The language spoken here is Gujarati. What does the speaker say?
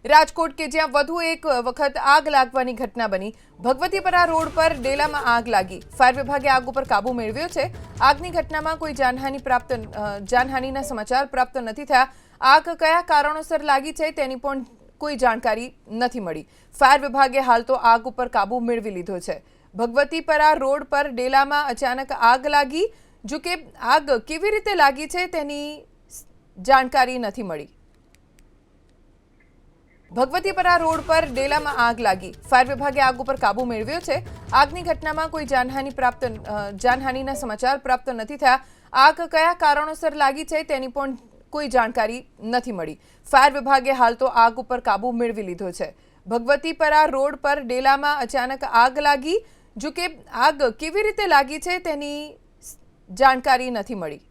રાજકોટ કે જ્યાં વધુ એક વખત આગ લાગવાની ઘટના બની। ભગવતીપરા રોડ પર ડેલામાં આગ લાગી। ફાયર વિભાગે આગ ઉપર કાબુ મેળવ્યો છે। આગની ઘટનામાં કોઈ જાનહાનિના સમાચાર પ્રાપ્ત નથી થયા। આગ કયા કારણોસર લાગી છે તેની પણ કોઈ જાણકારી નથી મળી। ફાયર વિભાગે હાલ તો આગ ઉપર કાબુ મેળવી લીધો છે। ભગવતીપરા રોડ પર ડેલામાં અચાનક આગ લાગી। જો કે આગ કેવી રીતે લાગી છે તેની જાણકારી નથી મળી। ભગવતીપરા રોડ પર ડેલામાં આગ લાગી। ફાયર વિભાગે આગ ઉપર કાબુ મેળવ્યો છે। આગની ઘટનામાં કોઈ જાનહાનિના સમાચાર પ્રાપ્ત નથી થયા। આગ કયા કારણોસર લાગી છે તેની પણ કોઈ જાણકારી નથી મળી। ફાયર વિભાગે હાલ તો આગ ઉપર કાબુ મેળવી લીધો છે। ભગવતીપરા રોડ પર ડેલામાં અચાનક આગ લાગી। જો કે આગ કેવી રીતે લાગી છે તેની જાણકારી નથી મળી।